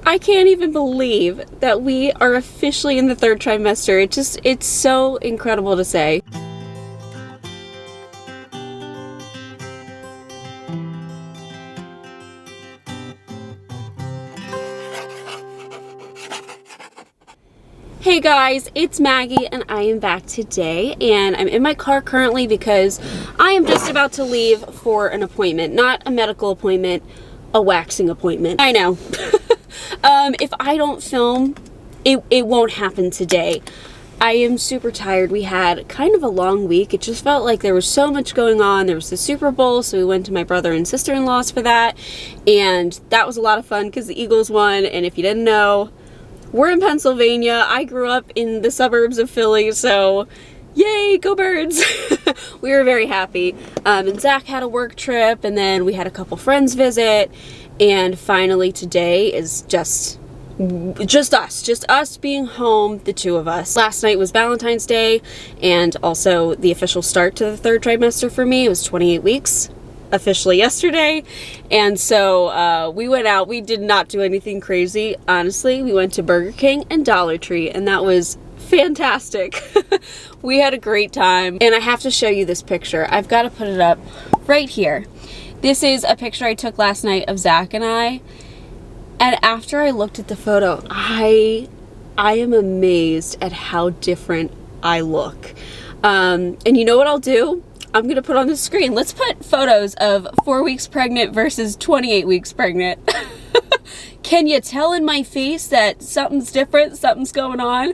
I can't even believe that we are officially in the third trimester. It's so incredible to say. Hey guys, it's Maggie and I am back today, and I'm in my car currently because I am just about to leave for an appointment. Not a medical appointment, a waxing appointment. I know. If I don't film, it won't happen today. I am super tired. We had kind of a long week. It just felt like there was so much going on. There was the Super Bowl, so we went to my brother and sister-in-law's for that, and that was a lot of fun because the Eagles won. And if you didn't know, we're in Pennsylvania. I grew up in the suburbs of Philly, so yay, go Birds! We were very happy. And Zach had a work trip, and then we had a couple friends visit, and finally today is just us being home, the two of us. Last night was Valentine's Day, and also the official start to the third trimester for me. It was 28 weeks. Officially yesterday, and so we went out. We did not do anything crazy, honestly. We went to Burger King and Dollar Tree, and that was fantastic. We had a great time, and I have to show you this picture. I've got to put it up right here. This is a picture I took last night of Zach and I, and after I looked at the photo, I am amazed at how different I look. And you know what I'll do? I'm gonna put on the screen. Let's put photos of 4 weeks pregnant versus 28 weeks pregnant. Can you tell in my face that something's different, something's going on?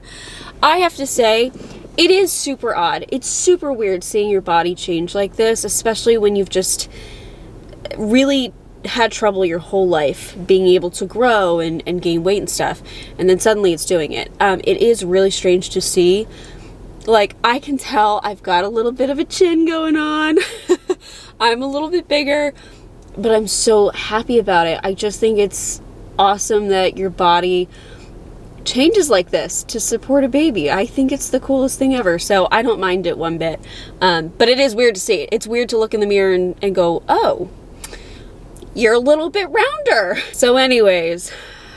I have to say, it is super odd. It's super weird seeing your body change like this, especially when you've just really had trouble your whole life being able to grow and gain weight and stuff, and then suddenly it's doing it. It is really strange to see. Like, I can tell I've got a little bit of a chin going on. I'm a little bit bigger, but I'm so happy about it. I just think it's awesome that your body changes like this to support a baby. I think it's the coolest thing ever, so I don't mind it one bit. But it is weird to see it. It's weird to look in the mirror and go, oh, you're a little bit rounder. So anyways,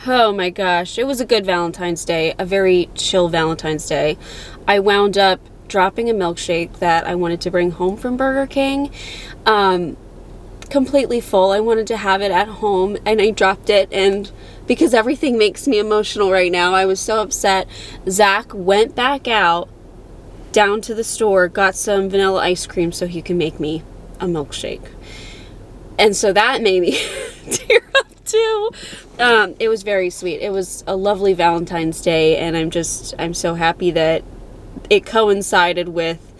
oh my gosh, it was a good Valentine's Day, a very chill Valentine's Day. I wound up dropping a milkshake that I wanted to bring home from Burger King, completely full. I wanted to have it at home, and I dropped it, and because everything makes me emotional right now, I was so upset. Zach went back out, down to the store, got some vanilla ice cream so he can make me a milkshake. And so that made me tear up too. It was very sweet. It was a lovely Valentine's Day, and I'm so happy that it coincided with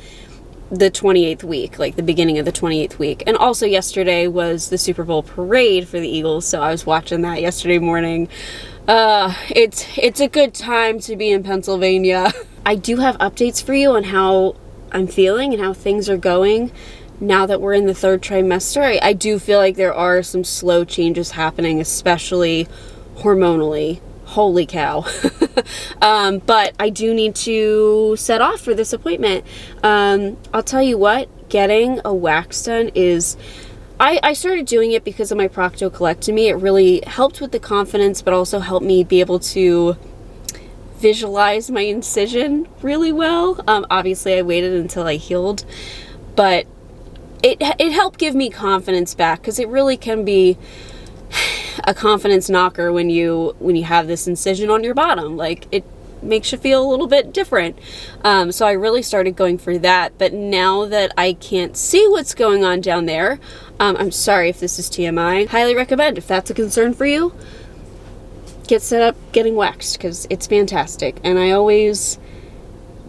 the 28th week, like the beginning of the 28th week. And also yesterday was the Super Bowl parade for the Eagles, so I was watching that yesterday morning. It's a good time to be in Pennsylvania. I do have updates for you on how I'm feeling and how things are going now that we're in the third trimester. I do feel like there are some slow changes happening, especially hormonally. Holy cow. But I do need to set off for this appointment. I'll tell you what, getting a wax done is... I started doing it because of my proctocolectomy. It really helped with the confidence, but also helped me be able to visualize my incision really well. Obviously, I waited until I healed, but it helped give me confidence back, because it really can be a confidence knocker when you have this incision on your bottom. Like, it makes you feel a little bit different. So I really started going for that. But now that I can't see what's going on down there, I'm sorry if this is TMI. Highly recommend, if that's a concern for you, get set up getting waxed, because it's fantastic. And I always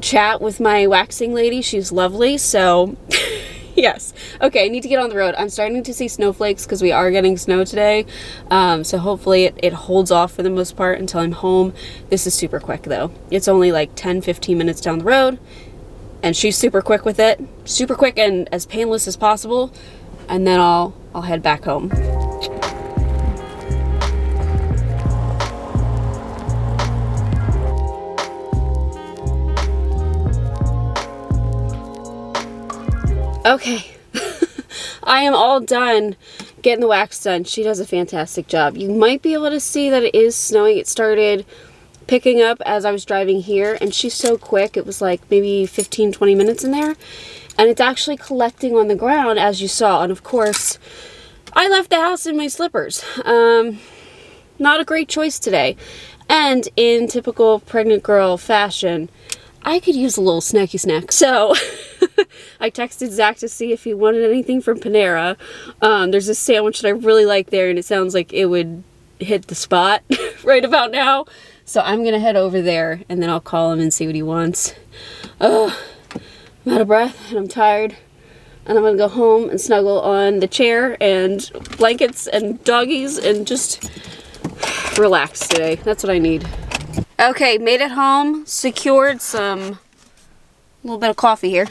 chat with my waxing lady. She's lovely. So yes. Okay, I need to get on the road. I'm starting to see snowflakes because we are getting snow today. So hopefully it holds off for the most part until I'm home. This is super quick though. It's only like 10-15 minutes down the road, and she's super quick with it. Super quick and as painless as possible. And then I'll head back home. Okay. I am all done getting the wax done. She does a fantastic job. You might be able to see that it is snowing. It started picking up as I was driving here, and she's so quick. It was like maybe 15-20 minutes in there, and it's actually collecting on the ground, as you saw. And of course, I left the house in my slippers. Not a great choice today. And in typical pregnant girl fashion, I could use a little snacky snack. So I texted Zach to see if he wanted anything from Panera. There's a sandwich that I really like there, and it sounds like it would hit the spot right about now. So I'm going to head over there, and then I'll call him and see what he wants. I'm out of breath, and I'm tired. And I'm going to go home and snuggle on the chair and blankets and doggies and just relax today. That's what I need. Okay, made it home, secured a little bit of coffee here,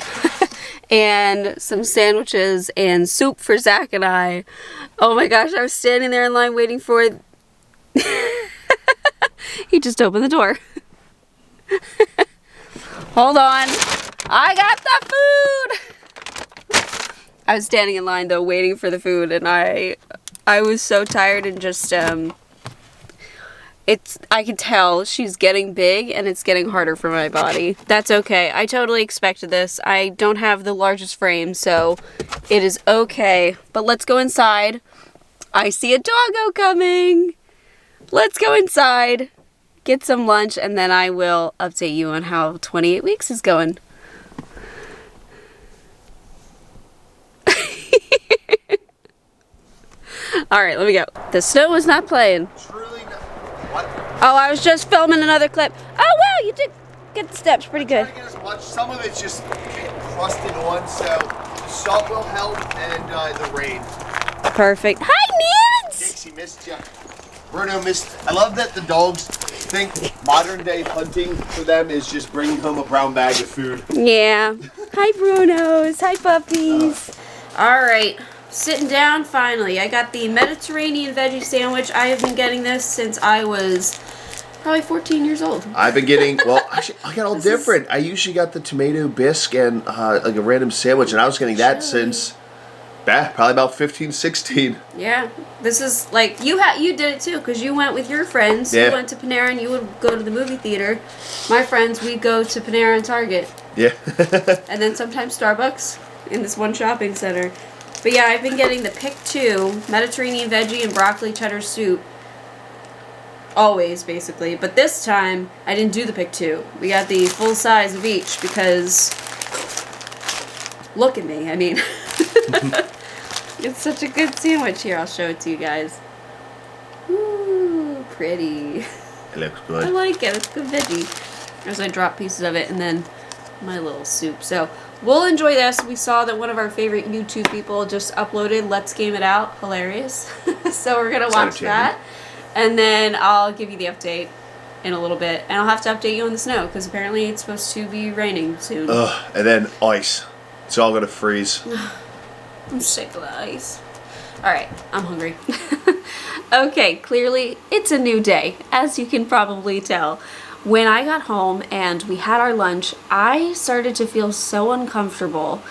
and some sandwiches and soup for Zach and I. Oh my gosh, I was standing there in line waiting for it. He just opened the door. Hold on. I got the food! I was standing in line though, waiting for the food, and I was so tired and just, I could tell she's getting big and it's getting harder for my body. That's okay. I totally expected this. I don't have the largest frame, so it is okay. But let's go inside. I see a doggo coming. Let's go inside, get some lunch, and then I will update you on how 28 weeks is going. Alright, let me go. The snow is not playing. Truly not. What? Oh, I was just filming another clip. Oh, wow, you did get the steps pretty good. Some of it's just crusted on, so the salt will help, and the rain. Perfect. Hi, Nance! Dixie missed you. Bruno missed. I love that the dogs think modern day hunting for them is just bringing home a brown bag of food. Yeah. Hi, Brunos. Hi, puppies. All right. Sitting down finally. I got the Mediterranean veggie sandwich. I have been getting this since I was probably 14 years old. I've been getting, well, actually, I got all different. I usually got the tomato bisque and like a random sandwich, and I was getting that since probably about 15, 16. Yeah. This is like, you did it too, because you went with your friends. Yeah. You went to Panera and you would go to the movie theater. My friends, we'd go to Panera and Target. Yeah. And then sometimes Starbucks in this one shopping center. But yeah, I've been getting the Pick 2 Mediterranean veggie and broccoli cheddar soup. Always, basically. But this time, I didn't do the Pick 2. We got the full size of each because, look at me, I mean. It's such a good sandwich. Here, I'll show it to you guys. Ooh, pretty. It looks good. I like it. It's good veggie. As I drop pieces of it and then my little soup. So we'll enjoy this. We saw that one of our favorite YouTube people just uploaded Let's Game It Out. Hilarious. So we're going to watch that. And then I'll give you the update in a little bit. And I'll have to update you on the snow because apparently it's supposed to be raining soon. And then ice. It's all going to freeze. I'm sick of the ice. Alright, I'm hungry. Okay, clearly it's a new day, as you can probably tell. When I got home and we had our lunch, I started to feel so uncomfortable.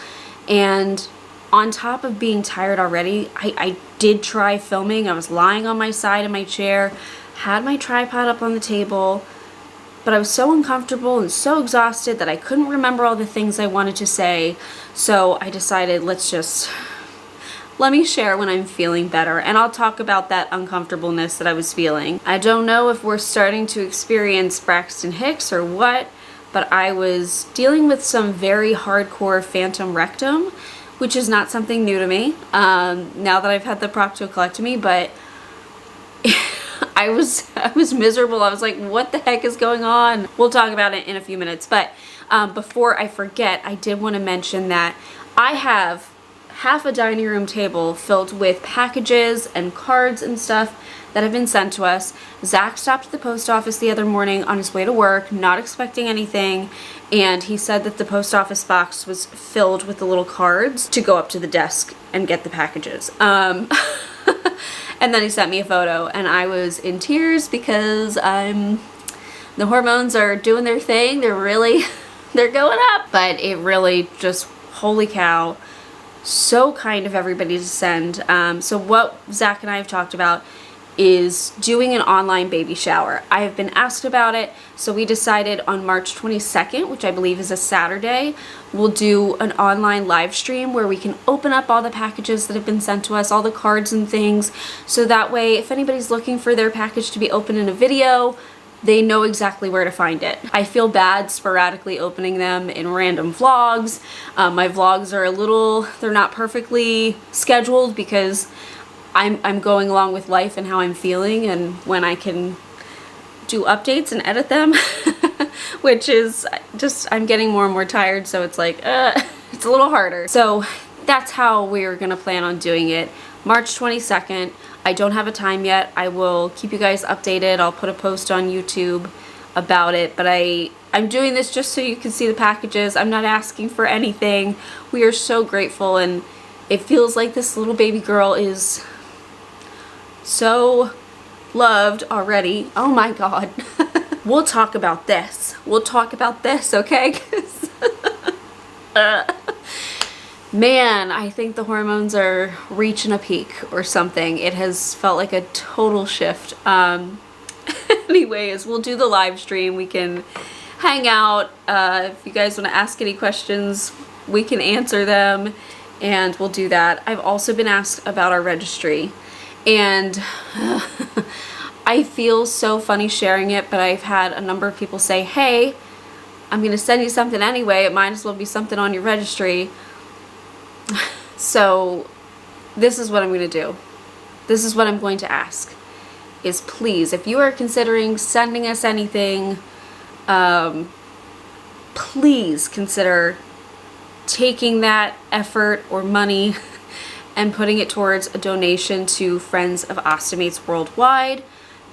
And on top of being tired already, I did try filming. I was lying on my side in my chair, had my tripod up on the table, but I was so uncomfortable and so exhausted that I couldn't remember all the things I wanted to say. So I decided, let me share when I'm feeling better, and I'll talk about that uncomfortableness that I was feeling. I don't know if we're starting to experience Braxton Hicks or what, but I was dealing with some very hardcore phantom rectum, which is not something new to me now that I've had the proctocolectomy, but I was miserable. I was like, what the heck is going on? We'll talk about it in a few minutes, but before I forget, I did want to mention that I have half a dining room table filled with packages and cards and stuff that have been sent to us. Zach stopped at the post office the other morning on his way to work, not expecting anything, and he said that the post office box was filled with the little cards to go up to the desk and get the packages. And then he sent me a photo, and I was in tears because the hormones are doing their thing. They're going up. But it really just, holy cow, So kind of everybody to send. So what Zach and I have talked about is doing an online baby shower. I have been asked about it, so we decided on March 22nd, which I believe is a Saturday, we'll do an online live stream where we can open up all the packages that have been sent to us, all the cards and things, so that way if anybody's looking for their package to be opened in a video, they know exactly where to find it. I feel bad sporadically opening them in random vlogs. My vlogs are they're not perfectly scheduled because I'm going along with life and how I'm feeling and when I can do updates and edit them, which is just, I'm getting more and more tired, so it's like, it's a little harder. So that's how we're gonna plan on doing it. March 22nd. I don't have a time yet. I will keep you guys updated. I'll put a post on YouTube about it, but I'm doing this just so you can see the packages. I'm not asking for anything. We are so grateful, and it feels like this little baby girl is so loved already. Oh my God. We'll talk about this. We'll talk about this, okay? 'Cause man, I think the hormones are reaching a peak or something. It has felt like a total shift. Anyways, we'll do the live stream. We can hang out. If you guys want to ask any questions, we can answer them, and we'll do that. I've also been asked about our registry, and I feel so funny sharing it, but I've had a number of people say, hey, I'm going to send you something anyway. It might as well be something on your registry. So this is what I'm going to do. This is what I'm going to ask. Is please, if you are considering sending us anything, please consider taking that effort or money and putting it towards a donation to Friends of Ostomates Worldwide.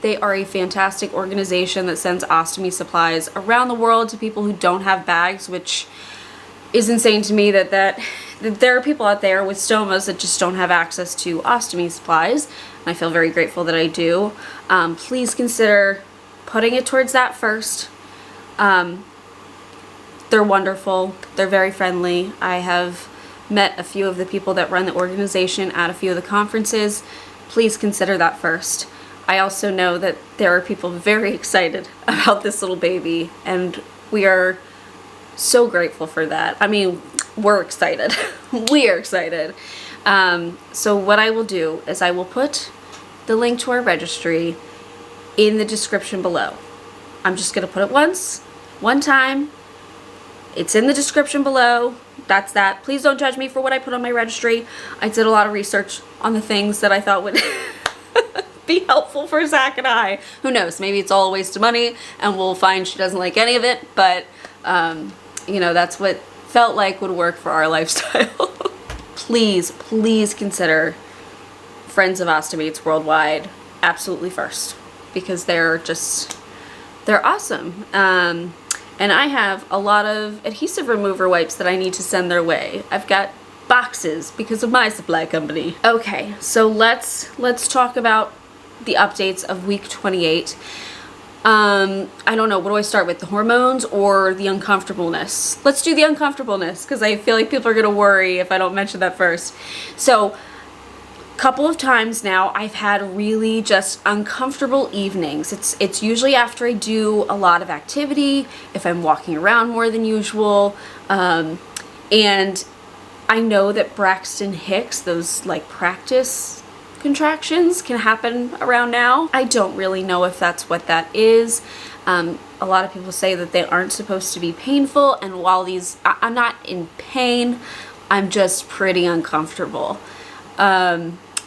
They are a fantastic organization that sends ostomy supplies around the world to people who don't have bags, which is insane to me that there are people out there with stomas that just don't have access to ostomy supplies. And I feel very grateful that I do. Please consider putting it towards that first. They're wonderful. They're very friendly. I have met a few of the people that run the organization at a few of the conferences. Please consider that first. I also know that there are people very excited about this little baby, and we are so grateful for that. I mean, we're excited. We are excited. So what I will do is I will put the link to our registry in the description below. I'm just going to put it one time. It's in the description below. That's that. Please don't judge me for what I put on my registry. I did a lot of research on the things that I thought would be helpful for Zach and I. Who knows? Maybe it's all a waste of money and we'll find she doesn't like any of it, but you know, that's what felt like would work for our lifestyle. Please consider Friends of Ostomates Worldwide absolutely first, because they're awesome. And I have a lot of adhesive remover wipes that I need to send their way. I've got boxes because of my supply company. Okay, so let's talk about the updates of week 28. I don't know, what do I start with, the hormones or the uncomfortableness? Let's do the uncomfortableness, because I feel like people are gonna worry if I don't mention that first. So, couple of times now I've had really just uncomfortable evenings. It's usually after I do a lot of activity, if I'm walking around more than usual, and I know that Braxton Hicks, those like practice contractions, can happen around now. I don't really know if that's what that is. A lot of people say that they aren't supposed to be painful, and while I'm not in pain, I'm just pretty uncomfortable.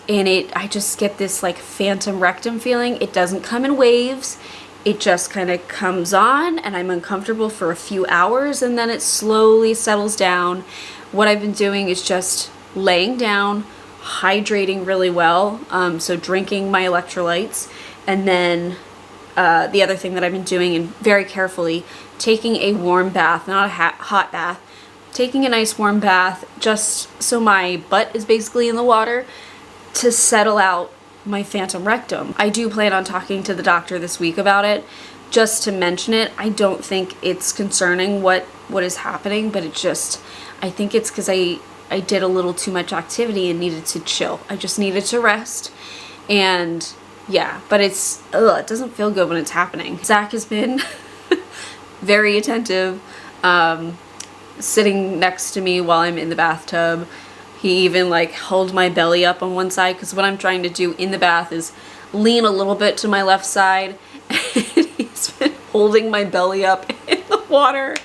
And I just get this like phantom rectum feeling. It doesn't come in waves. It just kind of comes on, and I'm uncomfortable for a few hours, and then it slowly settles down. What I've been doing is just laying down, hydrating really well, so drinking my electrolytes, and then the other thing that I've been doing, and very carefully, taking a warm bath, not a hot bath, taking a nice warm bath just so my butt is basically in the water to settle out my phantom rectum. I do plan on talking to the doctor this week about it, just to mention it. I don't think it's concerning what is happening, but it just, I think it's because I did a little too much activity and needed to chill. I just needed to rest. And yeah, but it doesn't feel good when it's happening. Zach has been very attentive, sitting next to me while I'm in the bathtub. He even like held my belly up on one side, because what I'm trying to do in the bath is lean a little bit to my left side, and he's been holding my belly up in the water.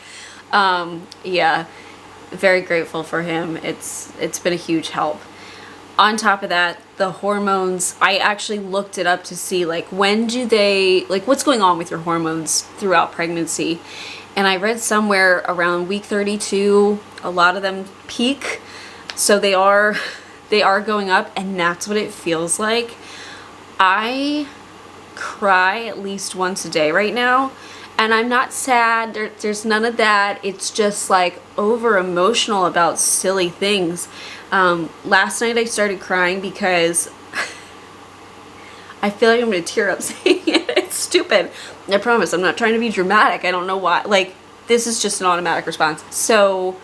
Yeah, very grateful for him. It's been a huge help. On top of that, the hormones, I actually looked it up to see like when do they, like what's going on with your hormones throughout pregnancy. And I read somewhere around week 32, a lot of them peak. So they are going up, and that's what it feels like. I cry at least once a day right now, and I'm not sad. There's none of that. It's just like over emotional about silly things. Last night I started crying because I feel like I'm gonna tear up saying it. It's stupid. I promise, I'm not trying to be dramatic. I don't know why. Like, this is just an automatic response. So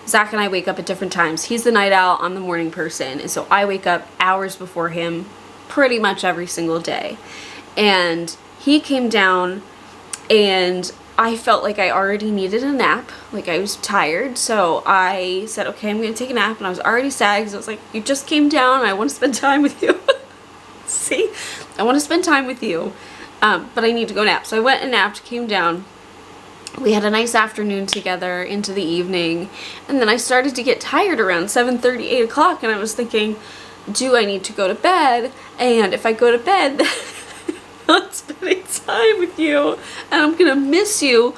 Zach and I wake up at different times. He's the night owl, I'm the morning person. And so I wake up hours before him pretty much every single day. And he came down, and I felt like I already needed a nap. Like, I was tired. So I said, okay, I'm going to take a nap. And I was already sad because I was like, you just came down and I want to spend time with you. See? I want to spend time with you. But I need to go nap. So I went and napped, came down. We had a nice afternoon together into the evening, and then I started to get tired around 7:30, 8 o'clock, and I was thinking, do I need to go to bed? And if I go to bed, I'm not spending time with you, and I'm gonna miss you,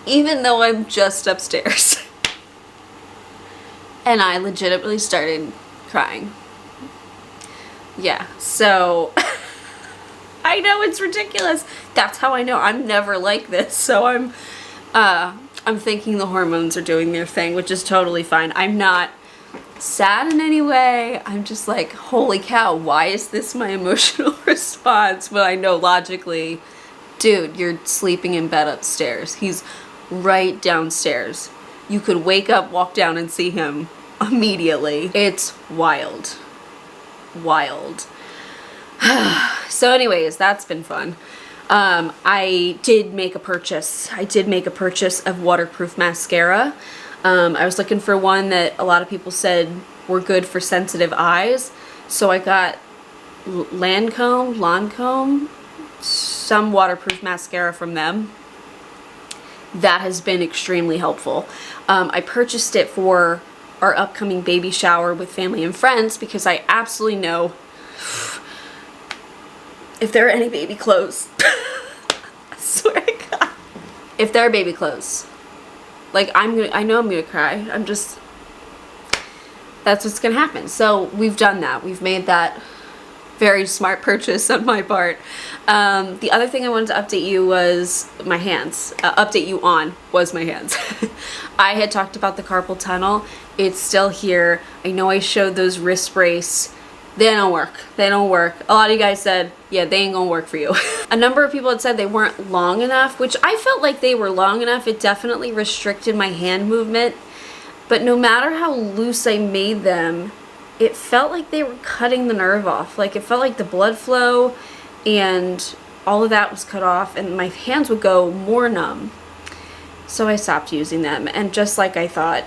even though I'm just upstairs. And I legitimately started crying. Yeah, so I know it's ridiculous. That's how I know I'm never like this. So I'm thinking the hormones are doing their thing, which is totally fine. I'm not sad in any way. I'm just like, holy cow, why is this my emotional response when I know logically, dude, you're sleeping in bed upstairs. He's right downstairs. You could wake up, walk down, and see him immediately. It's wild. Wild. So anyways, that's been fun. I did make a purchase. I did make a purchase of waterproof mascara. I was looking for one that a lot of people said were good for sensitive eyes. So I got Lancome, some waterproof mascara from them. That has been extremely helpful. I purchased it for our upcoming baby shower with family and friends because I absolutely know if there are any baby clothes, I swear to God, if there are baby clothes, like I know I'm gonna cry. That's what's gonna happen. So we've done that. We've made that very smart purchase on my part. The other thing I wanted to update you was my hands. Update you on was my hands. I had talked about the carpal tunnel. It's still here. I know I showed those wrist brace. They don't work. They don't work. A lot of you guys said, yeah, they ain't gonna work for you. A number of people had said they weren't long enough, which I felt like they were long enough. It definitely restricted my hand movement. But no matter how loose I made them, it felt like they were cutting the nerve off. Like, it felt like the blood flow and all of that was cut off, and my hands would go more numb. So I stopped using them. And just like I thought,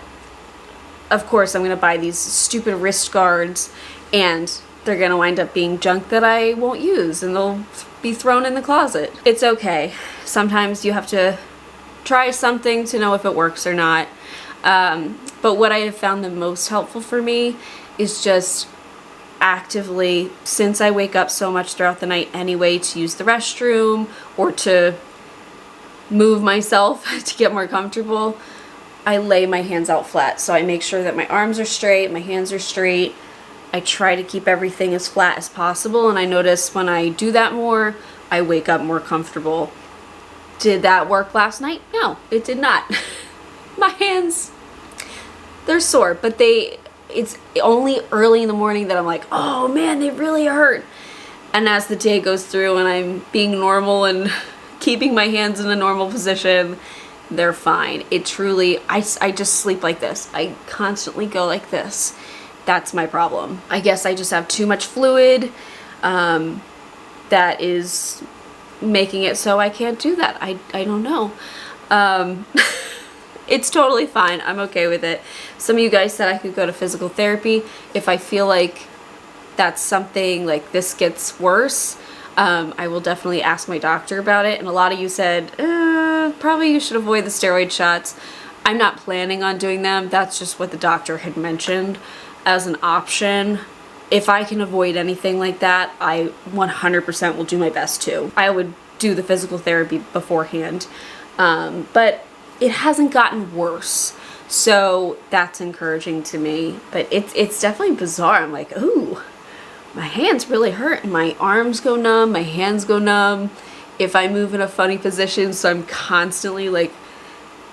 of course, I'm gonna buy these stupid wrist guards, and they're gonna wind up being junk that I won't use, and they'll be thrown in the closet. It's okay. Sometimes you have to try something to know if it works or not. But what I have found the most helpful for me is just actively, since I wake up so much throughout the night anyway, to use the restroom or to move myself to get more comfortable, I lay my hands out flat. So I make sure that my arms are straight, my hands are straight. I try to keep everything as flat as possible, and I notice when I do that more, I wake up more comfortable. Did that work last night? No, it did not. My hands, they're sore, but it's only early in the morning that I'm like, oh man, they really hurt. And as the day goes through and I'm being normal and keeping my hands in a normal position, they're fine. It truly, I just sleep like this. I constantly go like this. That's my problem. I guess I just have too much fluid that is making it so I can't do that. I don't know. It's totally fine. I'm okay with it. Some of you guys said I could go to physical therapy if I feel like that's something like this gets worse. I will definitely ask my doctor about it. And a lot of you said, probably you should avoid the steroid shots. I'm not planning on doing them. That's just what the doctor had mentioned as an option. If I can avoid anything like that, I 100% will do my best to. I would do the physical therapy beforehand. But it hasn't gotten worse. So that's encouraging to me. But it's definitely bizarre. I'm like, ooh, my hands really hurt. And my arms go numb. My hands go numb. If I move in a funny position, so I'm constantly like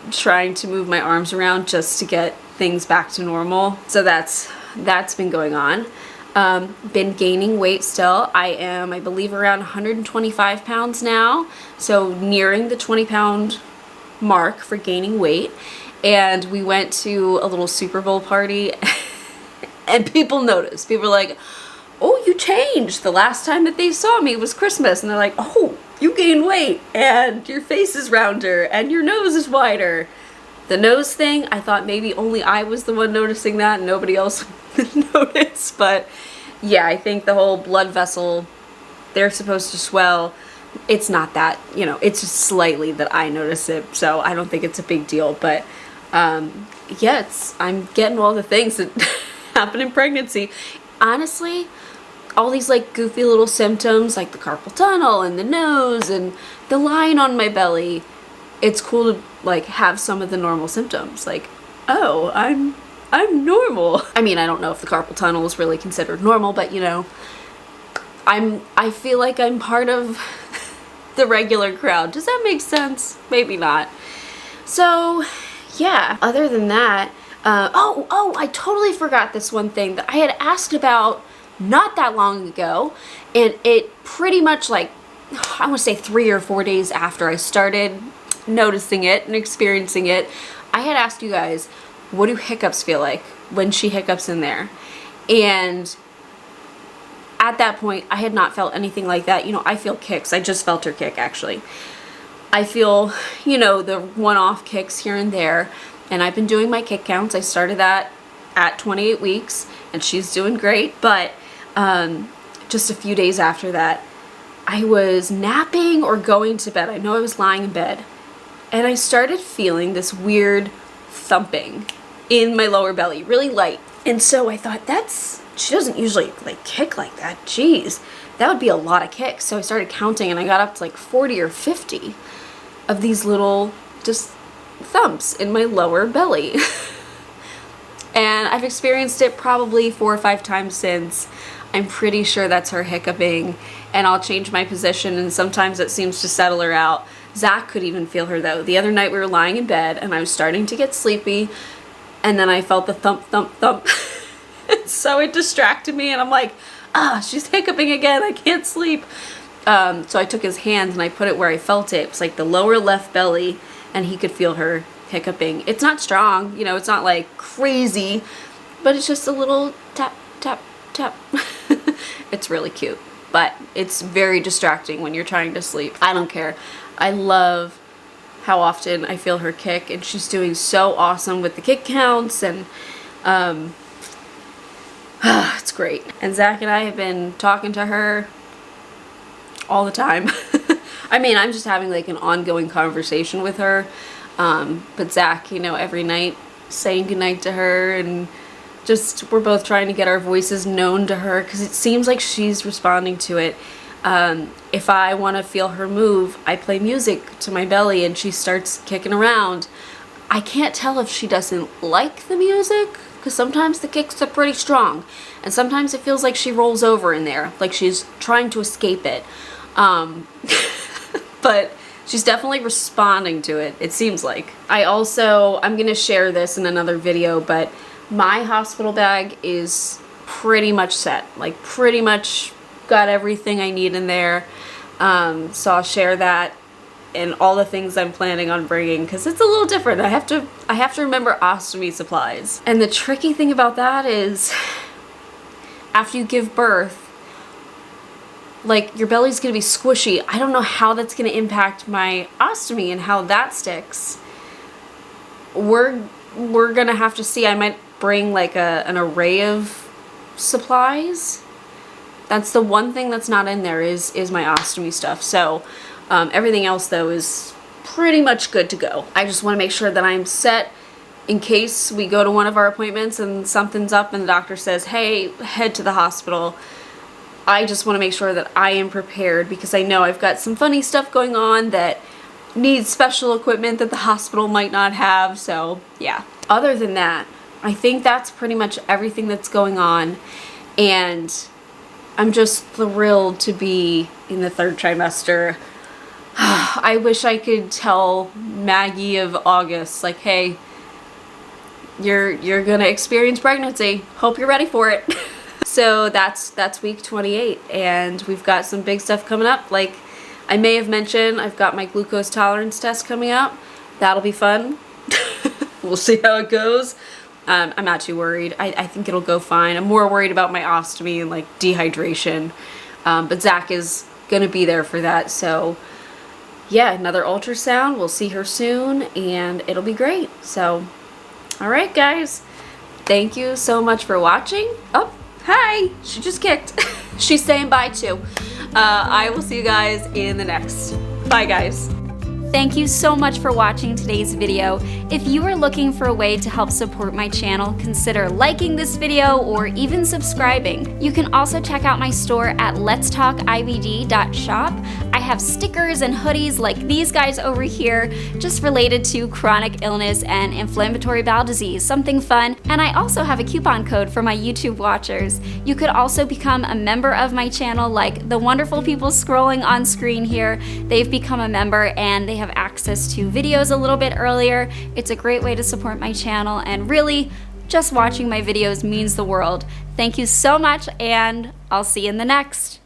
trying to move my arms around just to get things back to normal. So that's been going on. Been gaining weight still. I am, I believe, around 125 pounds now. So nearing the 20-pound mark for gaining weight. And we went to a little Super Bowl party and people noticed. People were like, oh, you changed. The last time that they saw me was Christmas. And they're like, oh, you gained weight and your face is rounder and your nose is wider. The nose thing, I thought maybe only I was the one noticing that and nobody else noticed. But yeah, I think the whole blood vessel, they're supposed to swell. It's not that, you know, it's just slightly that I notice it. So I don't think it's a big deal. But yeah, I'm getting all the things that happen in pregnancy. Honestly, all these like goofy little symptoms like the carpal tunnel and the nose and the line on my belly, it's cool to like have some of the normal symptoms. Like, oh, I'm normal. I mean, I don't know if the carpal tunnel is really considered normal, but you know, I feel like I'm part of the regular crowd. Does that make sense? Maybe not. So yeah, other than that, oh, I totally forgot this one thing that I had asked about not that long ago, and it pretty much like, I want to say 3 or 4 days after I started noticing it and experiencing it, I had asked you guys, what do hiccups feel like when she hiccups in there? And at that point, I had not felt anything like that. You know, I feel kicks. I just felt her kick, actually. I feel, you know, the one-off kicks here and there, and I've been doing my kick counts. I started that at 28 weeks, and she's doing great, but just a few days after that, I was napping or going to bed. I know I was lying in bed, and I started feeling this weird thumping in my lower belly, really light. And so I thought, she doesn't usually like kick like that. Jeez, that would be a lot of kicks. So I started counting, and I got up to like 40 or 50 of these little just thumps in my lower belly. And I've experienced it probably 4 or 5 times since. I'm pretty sure that's her hiccuping, and I'll change my position, and sometimes it seems to settle her out. Zach could even feel her though. The other night we were lying in bed and I was starting to get sleepy, and then I felt the thump, thump, thump. So it distracted me, and I'm like, she's hiccuping again. I can't sleep. So I took his hands and I put it where I felt it. It was like the lower left belly, and he could feel her hiccuping. It's not strong, you know, it's not like crazy, but it's just a little tap, tap, tap. It's really cute, but it's very distracting when you're trying to sleep. I don't care. I love how often I feel her kick, and she's doing so awesome with the kick counts, and it's great. And Zach and I have been talking to her all the time. I mean, I'm just having like an ongoing conversation with her, but Zach, you know, every night saying goodnight to her, and just we're both trying to get our voices known to her, because it seems like she's responding to it. If I want to feel her move, I play music to my belly and she starts kicking around. I can't tell if she doesn't like the music, because sometimes the kicks are pretty strong, and sometimes it feels like she rolls over in there, like she's trying to escape it. But she's definitely responding to it, it seems like. I'm gonna share this in another video, but my hospital bag is pretty much set, like pretty much got everything I need in there. So I'll share that and all the things I'm planning on bringing, because it's a little different. I have to remember ostomy supplies. And the tricky thing about that is after you give birth, like, your belly's gonna be squishy. I don't know how that's gonna impact my ostomy and how that sticks. We're gonna have to see. I might bring like an array of supplies. That's the one thing that's not in there is my ostomy stuff. So everything else though is pretty much good to go. I just want to make sure that I'm set in case we go to one of our appointments and something's up and the doctor says, hey, head to the hospital. I just want to make sure that I am prepared, because I know I've got some funny stuff going on that needs special equipment that the hospital might not have. So yeah, other than that, I think that's pretty much everything that's going on, and I'm just thrilled to be in the 3rd trimester. I wish I could tell Maggie of August, like, hey, you're gonna experience pregnancy. Hope you're ready for it. So that's week 28, and we've got some big stuff coming up. Like I may have mentioned, I've got my glucose tolerance test coming up. That'll be fun. We'll see how it goes. I'm not too worried. I think it'll go fine. I'm more worried about my ostomy and like dehydration. But Zach is gonna be there for that. So yeah, another ultrasound. We'll see her soon and it'll be great. So, all right guys, thank you so much for watching. Oh, hi, she just kicked. She's saying bye too. I will see you guys in the next. Bye guys. Thank you so much for watching today's video. If you are looking for a way to help support my channel, consider liking this video or even subscribing. You can also check out my store at LetsTalkIBD.shop. I have stickers and hoodies like these guys over here, just related to chronic illness and inflammatory bowel disease, something fun. And I also have a coupon code for my YouTube watchers. You could also become a member of my channel, like the wonderful people scrolling on screen here. They've become a member and they have access to videos a little bit earlier. It's a great way to support my channel, and really, just watching my videos means the world. Thank you so much, and I'll see you in the next.